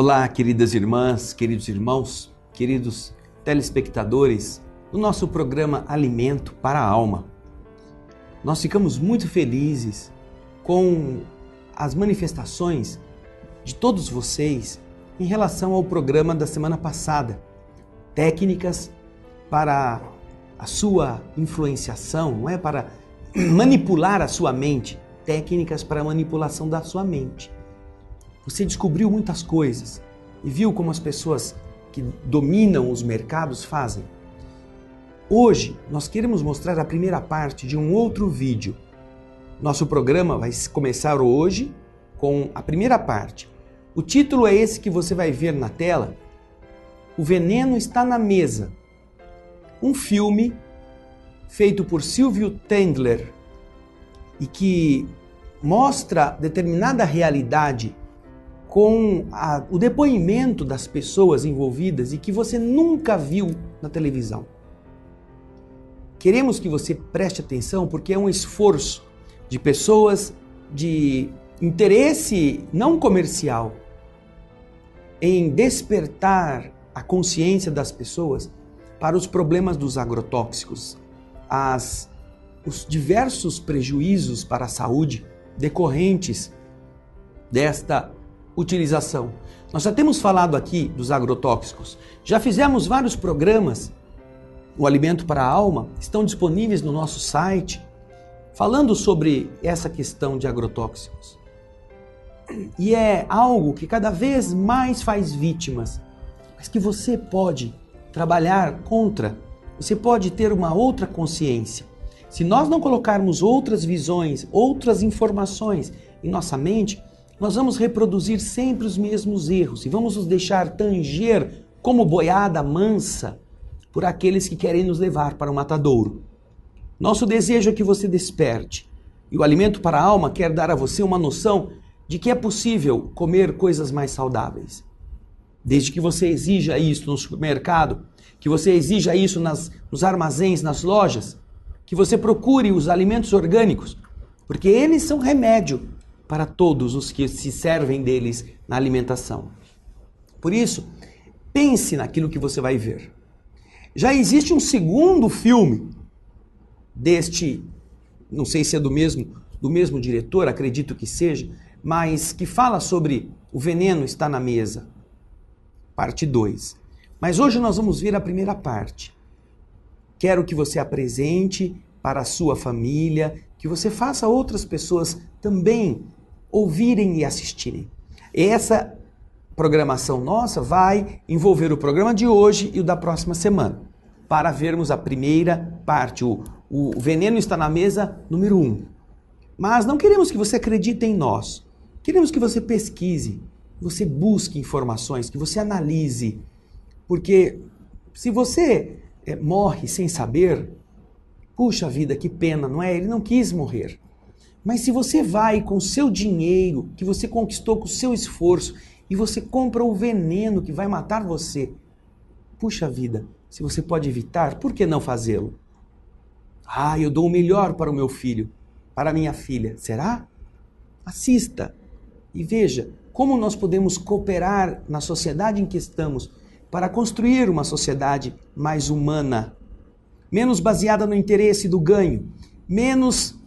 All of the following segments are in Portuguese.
Olá, queridas irmãs, queridos irmãos, queridos telespectadores do nosso programa Alimento para a Alma. Nós ficamos muito felizes com as manifestações de todos vocês em relação ao programa da semana passada. Técnicas para a sua influenciação, não é? Para manipular a sua mente. Técnicas para a manipulação da sua mente. Você descobriu muitas coisas e viu como as pessoas que dominam os mercados fazem. Hoje nós queremos mostrar a primeira parte de um outro vídeo. Nosso programa vai começar hoje com a primeira parte. O título é esse que você vai ver na tela. O Veneno Está na Mesa. Um filme feito por Silvio Tendler e que mostra determinada realidade com o depoimento das pessoas envolvidas e que você nunca viu na televisão. Queremos que você preste atenção porque é um esforço de pessoas de interesse não comercial em despertar a consciência das pessoas para os problemas dos agrotóxicos, os diversos prejuízos para a saúde decorrentes desta utilização. Nós já temos falado aqui dos agrotóxicos, já fizemos vários programas. O Alimento para a Alma estão disponíveis no nosso site, falando sobre essa questão de agrotóxicos. E é algo que cada vez mais faz vítimas, mas que você pode trabalhar contra, você pode ter uma outra consciência. Se nós não colocarmos outras visões, outras informações em nossa mente, nós vamos reproduzir sempre os mesmos erros e vamos nos deixar tanger como boiada mansa por aqueles que querem nos levar para o matadouro. Nosso desejo é que você desperte. E o Alimento para a Alma quer dar a você uma noção de que é possível comer coisas mais saudáveis. Desde que você exija isso no supermercado, que você exija isso nos armazéns, nas lojas, que você procure os alimentos orgânicos, porque eles são remédio para todos os que se servem deles na alimentação. Por isso, pense naquilo que você vai ver. Já existe um segundo filme deste, não sei se é do mesmo diretor, acredito que seja, mas que fala sobre O Veneno Está na Mesa, parte 2. Mas hoje nós vamos ver a primeira parte. Quero que você apresente para a sua família, que você faça outras pessoas também ouvirem e assistirem. Essa programação nossa vai envolver o programa de hoje e o da próxima semana, para vermos a primeira parte, o Veneno Está na Mesa, número 1. Mas não queremos que você acredite em nós. Queremos que você pesquise, que você busque informações, que você analise. Porque se você morre sem saber, puxa vida, que pena, não é? Ele não quis morrer. Mas se você vai com o seu dinheiro, que você conquistou com o seu esforço, e você compra o veneno que vai matar você, puxa vida, se você pode evitar, por que não fazê-lo? Eu dou o melhor para o meu filho, para a minha filha. Será? Assista e veja como nós podemos cooperar na sociedade em que estamos para construir uma sociedade mais humana, menos baseada no interesse do ganho, menos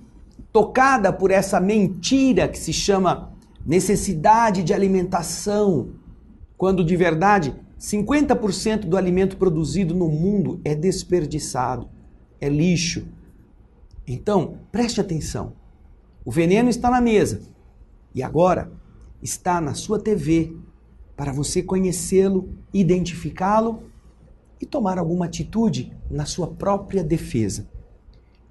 tocada por essa mentira que se chama necessidade de alimentação, quando de verdade 50% do alimento produzido no mundo é desperdiçado, é lixo. Então, preste atenção. O veneno está na mesa e agora está na sua TV para você conhecê-lo, identificá-lo e tomar alguma atitude na sua própria defesa.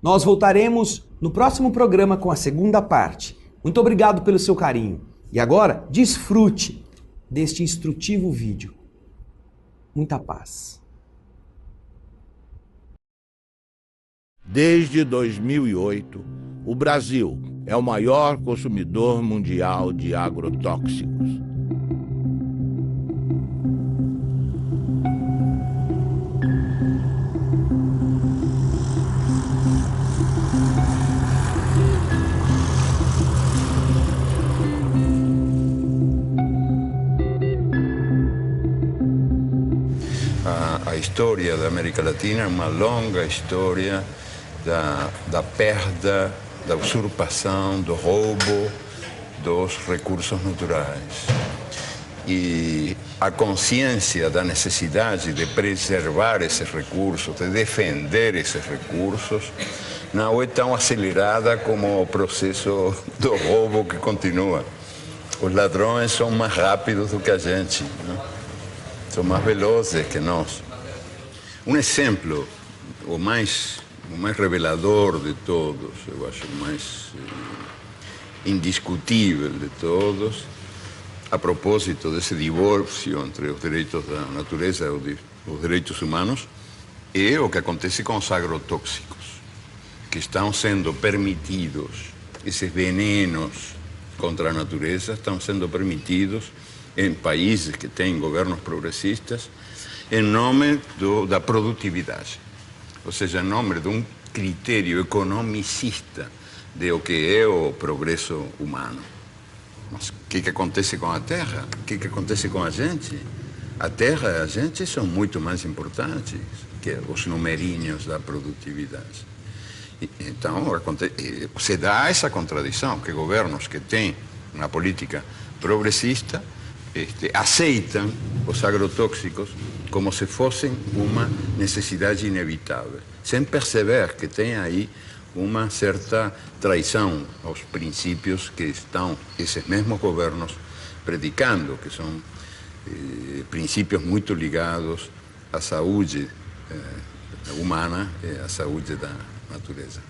Nós voltaremos no próximo programa com a segunda parte. Muito obrigado pelo seu carinho. E agora, desfrute deste instrutivo vídeo. Muita paz. Desde 2008, o Brasil é o maior consumidor mundial de agrotóxicos. A história da América Latina é uma longa história da perda, da usurpação, do roubo dos recursos naturais. E a consciência da necessidade de preservar esses recursos, de defender esses recursos, não é tão acelerada como o processo do roubo que continua. Os ladrões são mais rápidos do que a gente, né? São mais velozes que nós. Um exemplo, o mais revelador de todos, eu acho o mais indiscutível de todos, a propósito desse divórcio entre os direitos da natureza e os direitos humanos, é o que acontece com os agrotóxicos, que estão sendo permitidos, esses venenos contra a natureza estão sendo permitidos em países que têm governos progressistas em nome da produtividade, ou seja, em nome de um critério economicista de o que é o progresso humano. Mas o que acontece com a terra? O que acontece com a gente? A terra e a gente são muito mais importantes que os numerinhos da produtividade. Então, se dá essa contradição, que governos que têm uma política progressista aceitam os agrotóxicos como se fossem uma necessidade inevitável, sem perceber que tem aí uma certa traição aos princípios que estão esses mesmos governos predicando, que são princípios muito ligados à saúde humana e à saúde da natureza.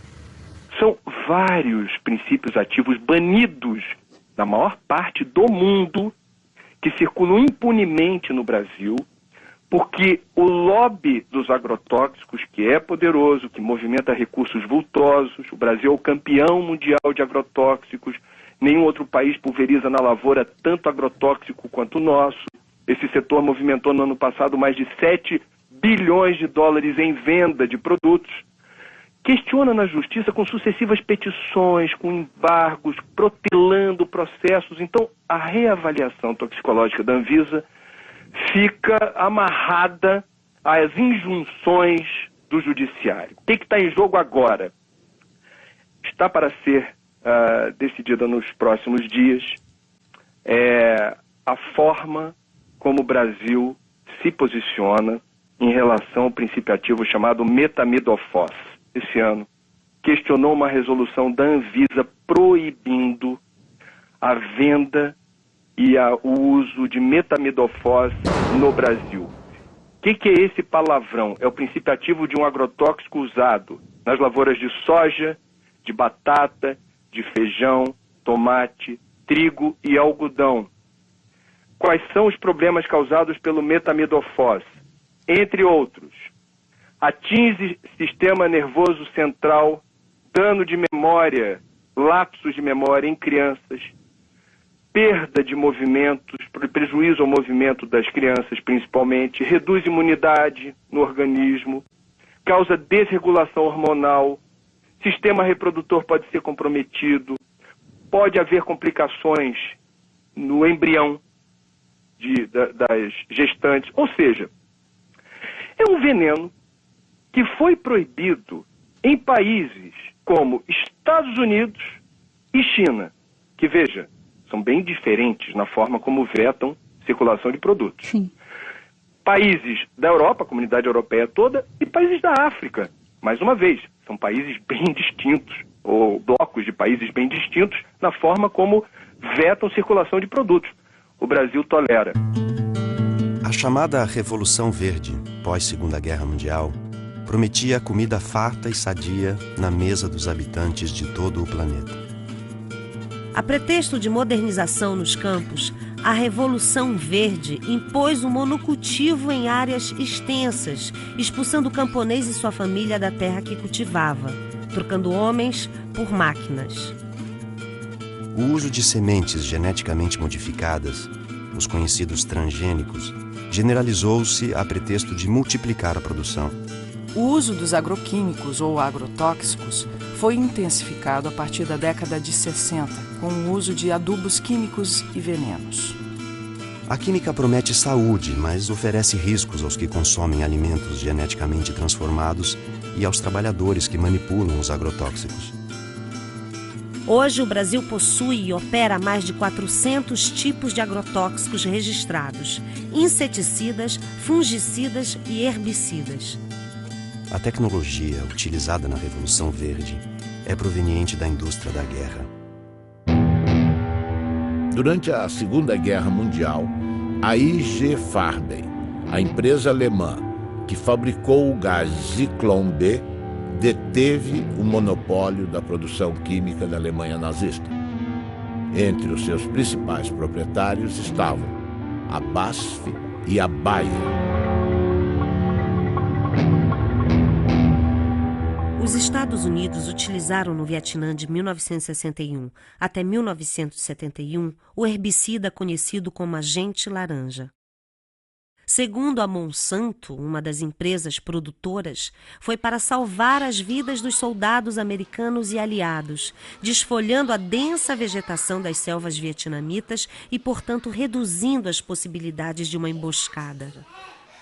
São vários princípios ativos banidos na maior parte do mundo que circulam impunemente no Brasil, porque o lobby dos agrotóxicos, que é poderoso, que movimenta recursos vultosos, o Brasil é o campeão mundial de agrotóxicos, nenhum outro país pulveriza na lavoura tanto agrotóxico quanto o nosso. Esse setor movimentou no ano passado mais de 7 bilhões de dólares em venda de produtos. Questiona na justiça com sucessivas petições, com embargos, protelando processos. Então, a reavaliação toxicológica da Anvisa fica amarrada às injunções do judiciário. O que está em jogo agora? Está para ser decidida nos próximos dias a forma como o Brasil se posiciona em relação ao princípio ativo chamado metamidofos. Esse ano, questionou uma resolução da Anvisa proibindo a venda e o uso de metamidofos no Brasil. O que é esse palavrão? É o princípio ativo de um agrotóxico usado nas lavouras de soja, de batata, de feijão, tomate, trigo e algodão. Quais são os problemas causados pelo metamidofos? Entre outros, atinge sistema nervoso central, dano de memória, lapsos de memória em crianças, perda de movimentos, prejuízo ao movimento das crianças principalmente, reduz imunidade no organismo, causa desregulação hormonal, sistema reprodutor pode ser comprometido, pode haver complicações no embrião das gestantes, ou seja, é um veneno que foi proibido em países como Estados Unidos e China, que, veja, são bem diferentes na forma como vetam circulação de produtos. Sim. Países da Europa, a comunidade europeia toda, e países da África. Mais uma vez, são países bem distintos, ou blocos de países bem distintos, na forma como vetam circulação de produtos. O Brasil tolera. A chamada Revolução Verde, pós-Segunda Guerra Mundial, prometia comida farta e sadia na mesa dos habitantes de todo o planeta. A pretexto de modernização nos campos, a Revolução Verde impôs um monocultivo em áreas extensas, expulsando o camponês e sua família da terra que cultivava, trocando homens por máquinas. O uso de sementes geneticamente modificadas, os conhecidos transgênicos, generalizou-se a pretexto de multiplicar a produção. O uso dos agroquímicos ou agrotóxicos foi intensificado a partir da década de 60, com o uso de adubos químicos e venenos. A química promete saúde, mas oferece riscos aos que consomem alimentos geneticamente transformados e aos trabalhadores que manipulam os agrotóxicos. Hoje, o Brasil possui e opera mais de 400 tipos de agrotóxicos registrados, inseticidas, fungicidas e herbicidas. A tecnologia utilizada na Revolução Verde é proveniente da indústria da guerra. Durante a Segunda Guerra Mundial, a IG Farben, a empresa alemã que fabricou o gás Zyklon B, deteve o monopólio da produção química da Alemanha nazista. Entre os seus principais proprietários estavam a BASF e a Bayer. Os Estados Unidos utilizaram no Vietnã de 1961 até 1971 o herbicida conhecido como agente laranja. Segundo a Monsanto, uma das empresas produtoras, foi para salvar as vidas dos soldados americanos e aliados, desfolhando a densa vegetação das selvas vietnamitas e, portanto, reduzindo as possibilidades de uma emboscada.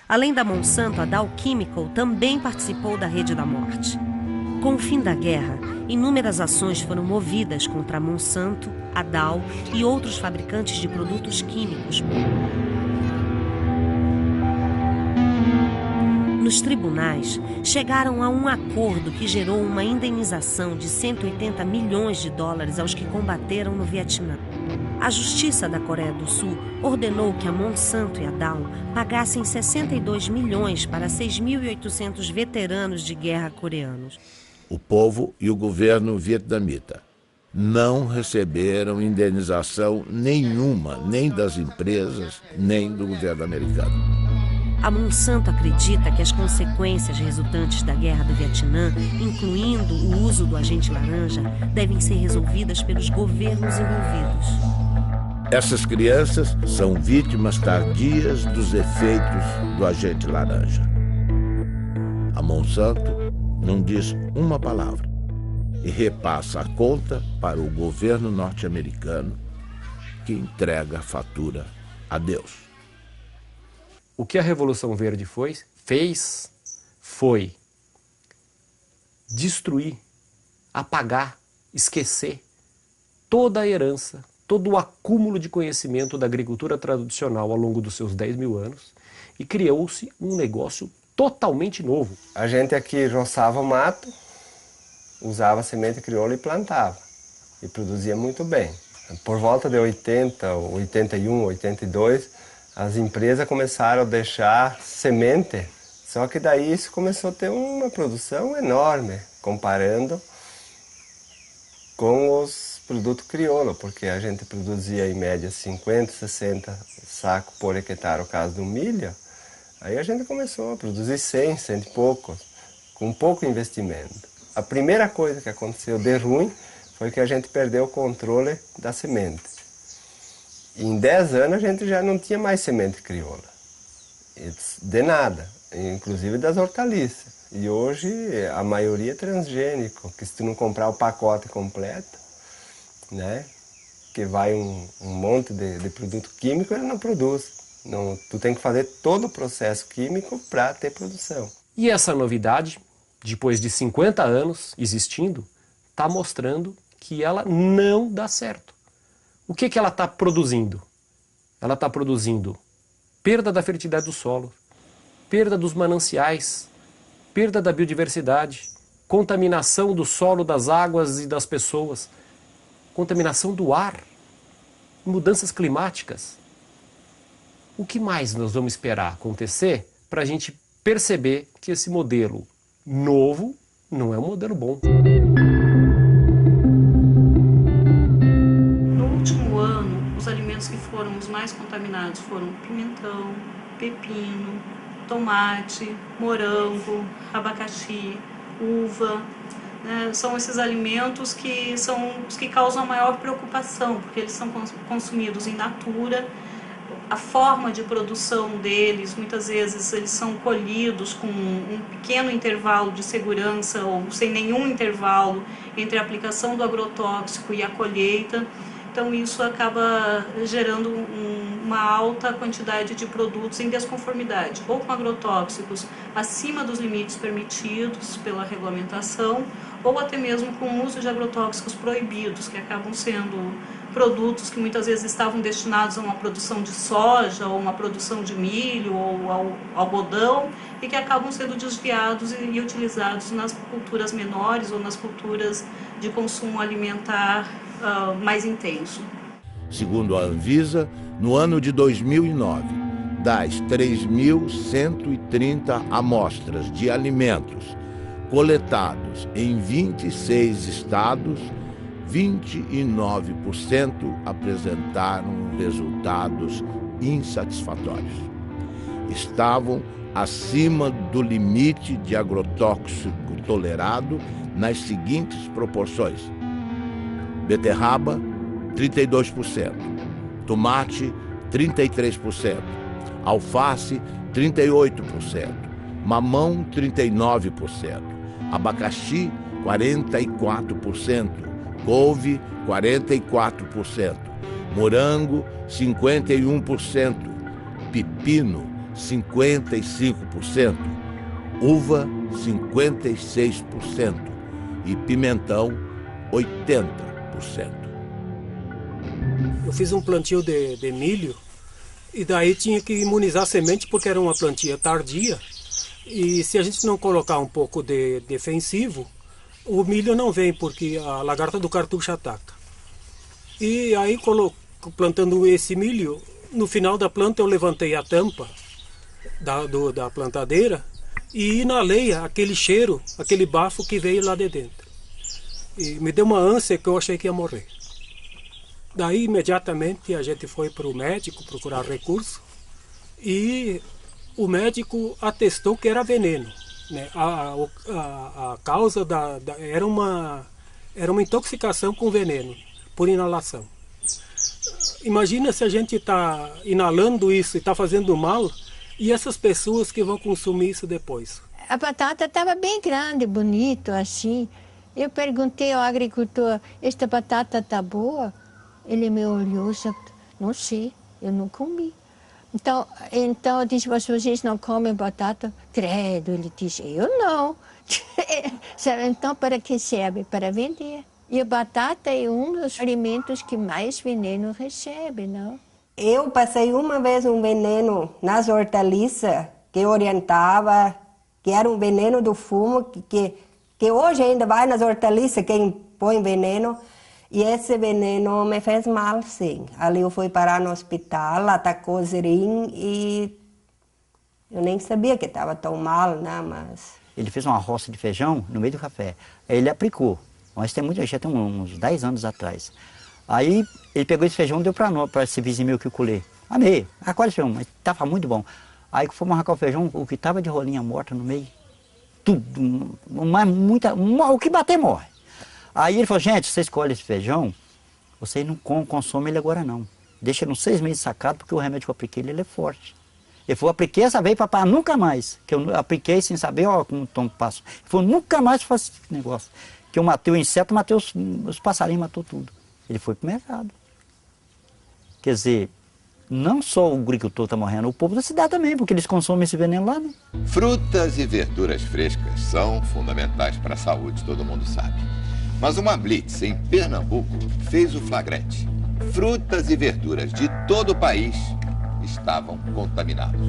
Além da Monsanto, a Dow Chemical também participou da Rede da Morte. Com o fim da guerra, inúmeras ações foram movidas contra a Monsanto, a Dow e outros fabricantes de produtos químicos. Nos tribunais, chegaram a um acordo que gerou uma indenização de 180 milhões de dólares aos que combateram no Vietnã. A Justiça da Coreia do Sul ordenou que a Monsanto e a Dow pagassem 62 milhões para 6.800 veteranos de guerra coreanos. O povo e o governo vietnamita não receberam indenização nenhuma, nem das empresas, nem do governo americano. A Monsanto acredita que as consequências resultantes da guerra do Vietnã, incluindo o uso do agente laranja, devem ser resolvidas pelos governos envolvidos. Essas crianças são vítimas tardias dos efeitos do agente laranja. A Monsanto não diz uma palavra e repassa a conta para o governo norte-americano, que entrega a fatura a Deus. O que a Revolução Verde fez foi destruir, apagar, esquecer toda a herança, todo o acúmulo de conhecimento da agricultura tradicional ao longo dos seus 10 mil anos e criou-se um negócio totalmente novo. A gente aqui roçava o mato, usava semente crioula e plantava e produzia muito bem. Por volta de 80, 81, 82, as empresas começaram a deixar semente, só que daí isso começou a ter uma produção enorme, comparando com os produtos crioulo, porque a gente produzia em média 50, 60 sacos por hectare, no caso do milho, aí a gente começou a produzir 100 e poucos, com pouco investimento. A primeira coisa que aconteceu de ruim foi que a gente perdeu o controle da semente. Em 10 anos a gente já não tinha mais semente crioula, de nada, inclusive das hortaliças. E hoje a maioria é transgênico, que se tu não comprar o pacote completo, né, que vai um monte de produto químico, ele não produz. Não, tu tem que fazer todo o processo químico para ter produção. E essa novidade, depois de 50 anos existindo, está mostrando que ela não dá certo. O que ela está produzindo? Ela está produzindo perda da fertilidade do solo, perda dos mananciais, perda da biodiversidade, contaminação do solo, das águas e das pessoas, contaminação do ar, mudanças climáticas. O que mais nós vamos esperar acontecer para a gente perceber que esse modelo novo não é um modelo bom? Que foram os mais contaminados foram pimentão, pepino, tomate, morango, abacaxi, uva. Né? São esses alimentos que são os que causam a maior preocupação, porque eles são consumidos in natura. A forma de produção deles, muitas vezes eles são colhidos com um pequeno intervalo de segurança ou sem nenhum intervalo entre a aplicação do agrotóxico e a colheita. Então isso acaba gerando um uma alta quantidade de produtos em desconformidade, ou com agrotóxicos acima dos limites permitidos pela regulamentação, ou até mesmo com o uso de agrotóxicos proibidos, que acabam sendo produtos que muitas vezes estavam destinados a uma produção de soja, ou uma produção de milho, ou ao algodão, e que acabam sendo desviados e utilizados nas culturas menores ou nas culturas de consumo alimentar mais intenso. Segundo a Anvisa, no ano de 2009, das 3.130 amostras de alimentos coletados em 26 estados, 29% apresentaram resultados insatisfatórios. Estavam acima do limite de agrotóxico tolerado nas seguintes proporções: beterraba, 32%, tomate, 33%, alface, 38%, mamão, 39%, abacaxi, 44%, couve, 44%, morango, 51%, pepino, 55%, uva, 56% e pimentão, 80%. Eu fiz um plantio de milho e daí tinha que imunizar a semente porque era uma plantia tardia. E se a gente não colocar um pouco de defensivo, o milho não vem porque a lagarta do cartucho ataca. E aí, plantando esse milho, no final da planta eu levantei a tampa da plantadeira e inalei aquele cheiro, aquele bafo que veio lá de dentro. E me deu uma ânsia que eu achei que ia morrer. Daí, imediatamente, a gente foi para o médico procurar recurso e o médico atestou que era veneno, né? A causa era uma intoxicação com veneno, por inalação. Imagina se a gente está inalando isso e está fazendo mal, e essas pessoas que vão consumir isso depois. A batata estava bem grande, bonito, assim. Eu perguntei ao agricultor, esta batata está boa? Ele me olhou e disse, não sei, eu não comi. Então eu disse, vocês não comem batata? Credo, ele disse, eu não. Então, para que serve? Para vender. E a batata é um dos alimentos que mais veneno recebe, não? Eu passei uma vez um veneno nas hortaliças que orientava, que era um veneno do fumo, que hoje ainda vai nas hortaliças quem põe veneno. E esse veneno me fez mal, sim. Ali eu fui parar no hospital, atacou o zerim e eu nem sabia que estava tão mal, né? Mas... Ele fez uma roça de feijão no meio do café. Aí ele aplicou. Mas já tem uns 10 anos atrás. Aí ele pegou esse feijão e deu para esse vizinho meu que eu colhei. Amei, quase feijão, mas estava muito bom. Aí que fomos arrancar o feijão, o que estava de rolinha morta no meio, tudo, mas o que bater morre. Aí ele falou, gente, você escolhe esse feijão, vocês não consomem ele agora não. Deixa ele uns 6 meses sacado, porque o remédio que eu apliquei ele é forte. Ele falou, apliquei essa vez, papai, nunca mais. Que eu apliquei sem saber, ó, como tom passo. Ele falou, nunca mais faço esse negócio. Que eu matei o inseto, matei os passarinhos, matou tudo. Ele foi pro mercado. Quer dizer, não só o agricultor está morrendo, o povo da cidade também, porque eles consomem esse veneno lá, né? Frutas e verduras frescas são fundamentais para a saúde, todo mundo sabe. Mas uma blitz em Pernambuco fez o flagrante. Frutas e verduras de todo o país estavam contaminados.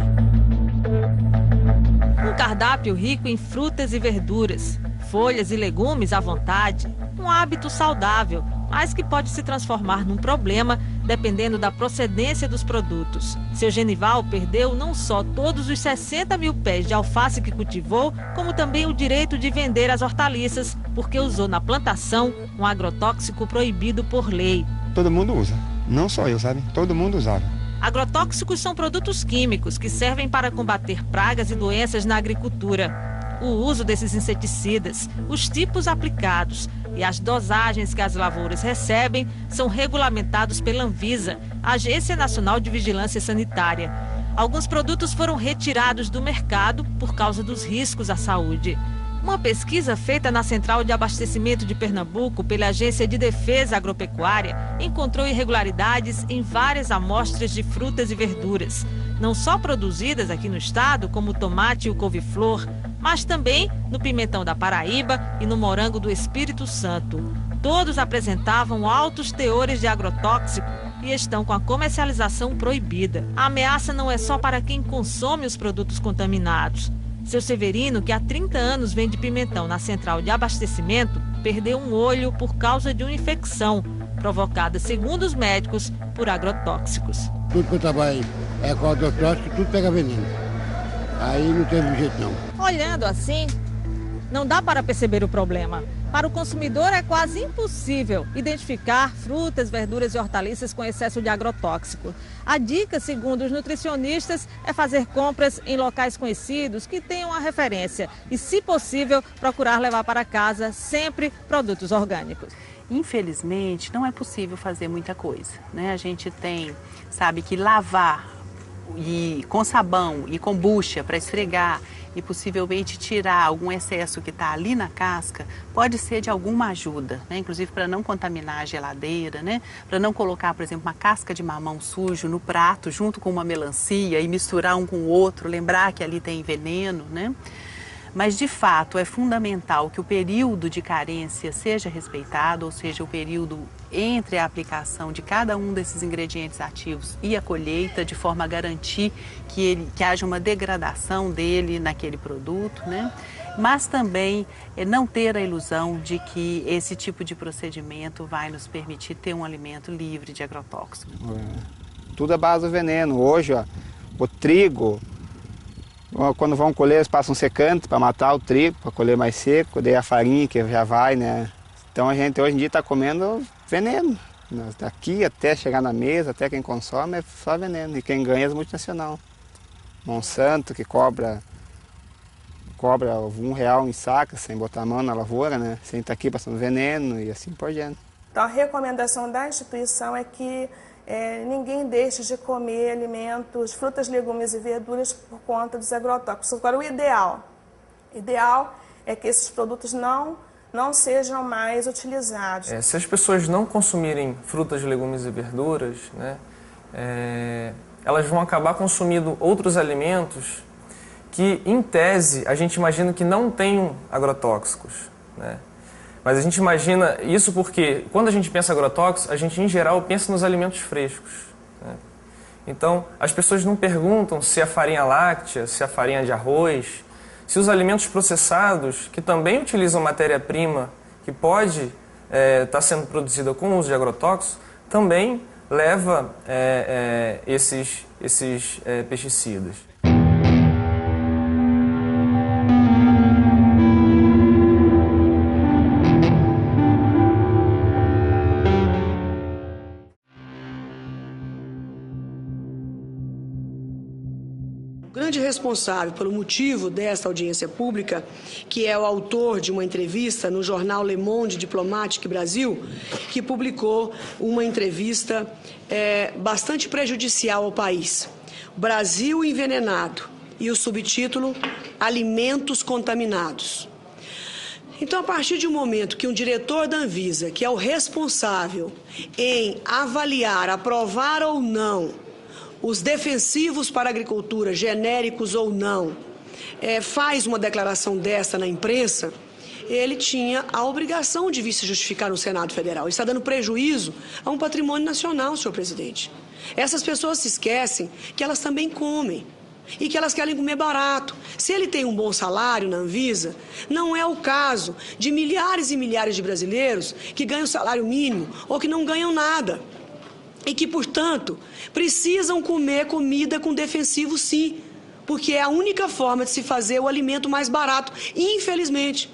Um cardápio rico em frutas e verduras, folhas e legumes à vontade, um hábito saudável, mas que pode se transformar num problema dependendo da procedência dos produtos. Seu Genival perdeu não só todos os 60 mil pés de alface que cultivou, como também o direito de vender as hortaliças, porque usou na plantação um agrotóxico proibido por lei. Todo mundo usa, não só eu, sabe? Todo mundo usava. Agrotóxicos são produtos químicos que servem para combater pragas e doenças na agricultura. O uso desses inseticidas, os tipos aplicados e as dosagens que as lavouras recebem são regulamentados pela Anvisa, Agência Nacional de Vigilância Sanitária. Alguns produtos foram retirados do mercado por causa dos riscos à saúde. Uma pesquisa feita na Central de Abastecimento de Pernambuco pela Agência de Defesa Agropecuária encontrou irregularidades em várias amostras de frutas e verduras, não só produzidas aqui no estado, como o tomate e o couve-flor, mas também no pimentão da Paraíba e no morango do Espírito Santo. Todos apresentavam altos teores de agrotóxico e estão com a comercialização proibida. A ameaça não é só para quem consome os produtos contaminados. Seu Severino, que há 30 anos vende pimentão na Central de Abastecimento, perdeu um olho por causa de uma infecção provocada, segundo os médicos, por agrotóxicos. Tudo que eu trabalho é com agrotóxico, tudo pega veneno. Aí não teve jeito não. Olhando assim, não dá para perceber o problema. Para o consumidor é quase impossível identificar frutas, verduras e hortaliças com excesso de agrotóxico. A dica, segundo os nutricionistas, é fazer compras em locais conhecidos que tenham a referência e, se possível, procurar levar para casa sempre produtos orgânicos. Infelizmente, não é possível fazer muita coisa, né? A gente sabe que lavar com sabão e com bucha para esfregar e possivelmente tirar algum excesso que está ali na casca, pode ser de alguma ajuda, né? Inclusive para não contaminar a geladeira, né? Para não colocar, por exemplo, uma casca de mamão sujo no prato junto com uma melancia e misturar um com o outro, lembrar que ali tem veneno, né? Mas, de fato, é fundamental que o período de carência seja respeitado, ou seja, o período entre a aplicação de cada um desses ingredientes ativos e a colheita, de forma a garantir que haja uma degradação dele naquele produto, né? Mas também não ter a ilusão de que esse tipo de procedimento vai nos permitir ter um alimento livre de agrotóxicos. Tudo é base do veneno. Hoje, ó, o trigo... Quando vão colher, eles passam secante para matar o trigo, para colher mais seco, daí a farinha que já vai, né? Então a gente hoje em dia está comendo veneno. Daqui até chegar na mesa, até quem consome é só veneno. E quem ganha é as multinacionais. Monsanto, que cobra R$1 em saca, sem botar a mão na lavoura, né? Sem estar aqui passando veneno e assim por diante. Então a recomendação da instituição é que ninguém deixe de comer alimentos, frutas, legumes e verduras por conta dos agrotóxicos. Agora, o ideal é que esses produtos não sejam mais utilizados. Se as pessoas não consumirem frutas, legumes e verduras, né, elas vão acabar consumindo outros alimentos que, em tese, a gente imagina que não tenham agrotóxicos, né? Mas a gente imagina isso porque, quando a gente pensa em agrotóxicos, a gente, em geral, pensa nos alimentos frescos, né? Então, as pessoas não perguntam se a farinha láctea, se a farinha de arroz, se os alimentos processados, que também utilizam matéria-prima que pode estar sendo produzida com o uso de agrotóxicos, também leva esses pesticidas. O grande responsável pelo motivo desta audiência pública, que é o autor de uma entrevista no jornal Le Monde Diplomatique Brasil, que publicou uma entrevista bastante prejudicial ao país. Brasil envenenado, e o subtítulo Alimentos contaminados. Então, a partir de um momento que um diretor da Anvisa, que é o responsável em avaliar, aprovar ou não os defensivos para a agricultura, genéricos ou não, faz uma declaração desta na imprensa, ele tinha a obrigação de vir se justificar no Senado Federal. Ele está dando prejuízo a um patrimônio nacional, senhor presidente. Essas pessoas se esquecem que elas também comem e que elas querem comer barato. Se ele tem um bom salário na Anvisa, não é o caso de milhares e milhares de brasileiros que ganham salário mínimo ou que não ganham nada. E que, portanto, precisam comer comida com defensivo, sim, porque é a única forma de se fazer o alimento mais barato. Infelizmente,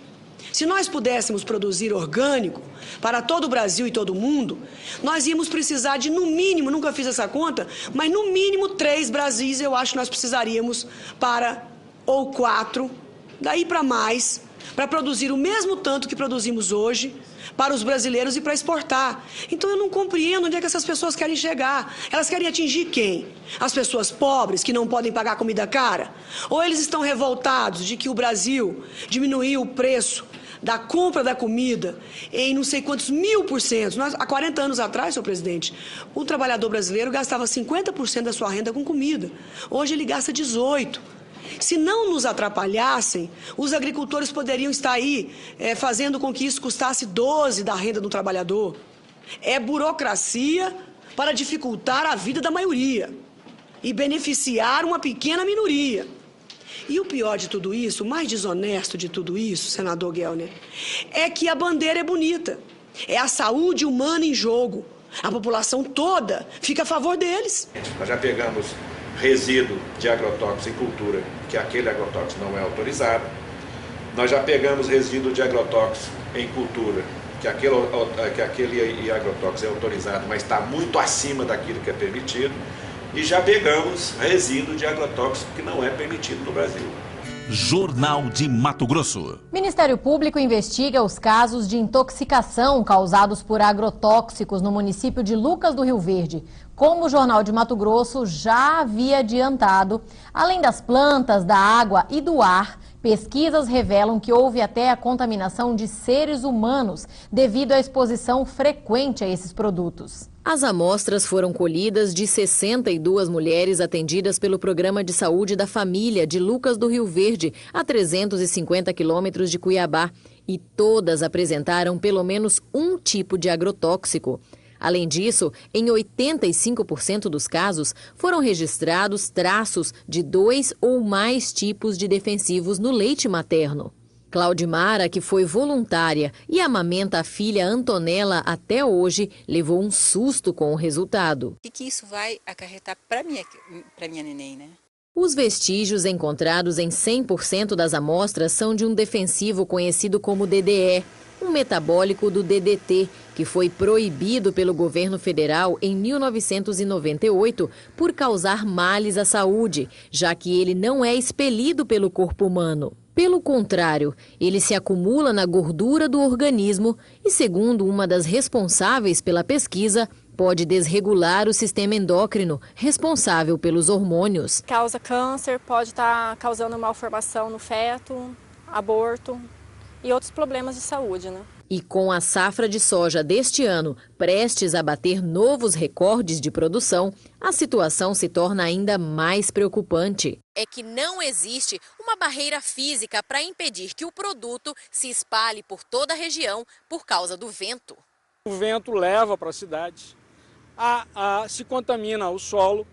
se nós pudéssemos produzir orgânico para todo o Brasil e todo o mundo, nós íamos precisar de, no mínimo, nunca fiz essa conta, mas no mínimo 3 Brasis eu acho que nós precisaríamos ou 4, daí para mais, para produzir o mesmo tanto que produzimos hoje para os brasileiros e para exportar. Então eu não compreendo onde é que essas pessoas querem chegar. Elas querem atingir quem? As pessoas pobres que não podem pagar comida cara? Ou eles estão revoltados de que o Brasil diminuiu o preço da compra da comida em não sei quantos 1000%. Há 40 anos atrás, senhor presidente, o trabalhador brasileiro gastava 50% da sua renda com comida. Hoje ele gasta 18%. Se não nos atrapalhassem, os agricultores poderiam estar aí fazendo com que isso custasse 12% da renda do trabalhador. É burocracia para dificultar a vida da maioria e beneficiar uma pequena minoria. E o pior de tudo isso, o mais desonesto de tudo isso, senador Gelner, é que a bandeira é bonita. É a saúde humana em jogo. A população toda fica a favor deles. Nós já pegamos resíduo de agrotóxico em cultura, que aquele agrotóxico não é autorizado. Nós já pegamos resíduo de agrotóxico em cultura, que aquele agrotóxico é autorizado, mas está muito acima daquilo que é permitido. E já pegamos resíduo de agrotóxico que não é permitido no Brasil. Jornal de Mato Grosso. Ministério Público investiga os casos de intoxicação causados por agrotóxicos no município de Lucas do Rio Verde. Como o Jornal de Mato Grosso já havia adiantado, além das plantas, da água e do ar, pesquisas revelam que houve até a contaminação de seres humanos devido à exposição frequente a esses produtos. As amostras foram colhidas de 62 mulheres atendidas pelo Programa de Saúde da Família de Lucas do Rio Verde, a 350 quilômetros de Cuiabá, e todas apresentaram pelo menos um tipo de agrotóxico. Além disso, em 85% dos casos, foram registrados traços de 2 ou mais tipos de defensivos no leite materno. Claudimara, que foi voluntária e amamenta a filha Antonella até hoje, levou um susto com o resultado. O que isso vai acarretar para minha neném, né? Os vestígios encontrados em 100% das amostras são de um defensivo conhecido como DDE, um metabólico do DDT, que foi proibido pelo governo federal em 1998 por causar males à saúde, já que ele não é expelido pelo corpo humano. Pelo contrário, ele se acumula na gordura do organismo e, segundo uma das responsáveis pela pesquisa, pode desregular o sistema endócrino, responsável pelos hormônios. Causa câncer, pode estar causando malformação no feto, aborto e outros problemas de saúde, né? E com a safra de soja deste ano prestes a bater novos recordes de produção, a situação se torna ainda mais preocupante. É que não existe uma barreira física para impedir que o produto se espalhe por toda a região por causa do vento. O vento leva para a cidade, se contamina o solo,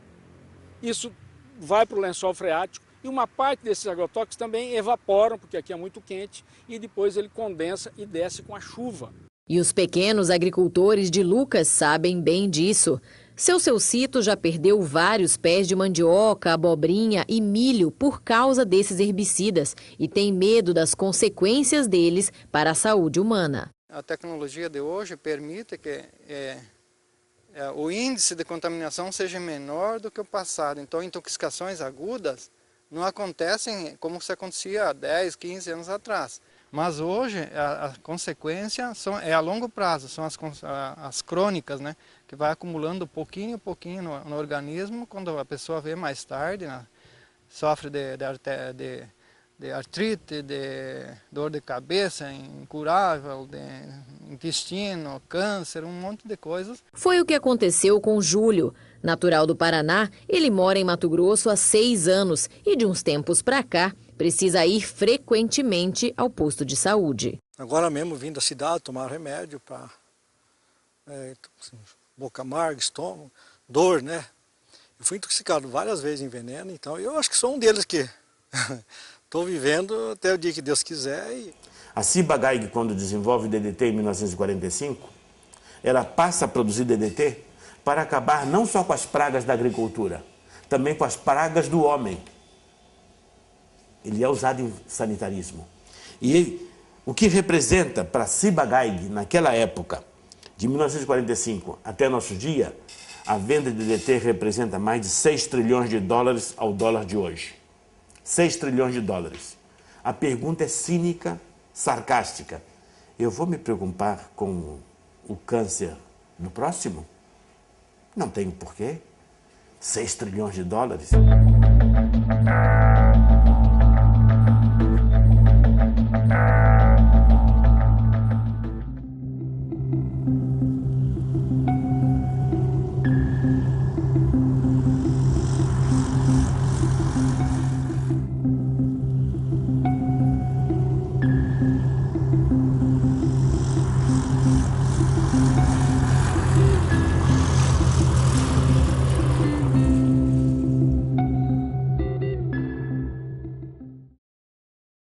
isso vai para o lençol freático. E uma parte desses agrotóxicos também evaporam, porque aqui é muito quente, e depois ele condensa e desce com a chuva. E os pequenos agricultores de Lucas sabem bem disso. Seu Cito já perdeu vários pés de mandioca, abobrinha e milho por causa desses herbicidas e tem medo das consequências deles para a saúde humana. A tecnologia de hoje permite que o índice de contaminação seja menor do que o passado. Então, intoxicações agudas não acontecem como se acontecia há 10, 15 anos atrás. Mas hoje a consequência é a longo prazo, são as crônicas, né? Que vai acumulando pouquinho no organismo. Quando a pessoa vê mais tarde, né? Sofre de artrite, de dor de cabeça incurável, de intestino, câncer, um monte de coisas. Foi o que aconteceu com Júlio. Natural do Paraná, ele mora em Mato Grosso há 6 anos e de uns tempos para cá precisa ir frequentemente ao posto de saúde. Agora mesmo vim da cidade tomar remédio para boca amarga, estômago, dor, né? Eu fui intoxicado várias vezes em veneno, então eu acho que sou um deles que estou vivendo até o dia que Deus quiser. A Ciba-Geigy, quando desenvolve o DDT em 1945, ela passa a produzir DDT para acabar não só com as pragas da agricultura, também com as pragas do homem. Ele é usado em sanitarismo. E o que representa para Ciba-Geigy, naquela época, de 1945 até nosso dia, a venda de DDT representa mais de 6 trilhões de dólares ao dólar de hoje. 6 trilhões de dólares. A pergunta é cínica sarcástica. Eu vou me preocupar com o câncer do próximo? Não tenho porquê. 6 trilhões de dólares.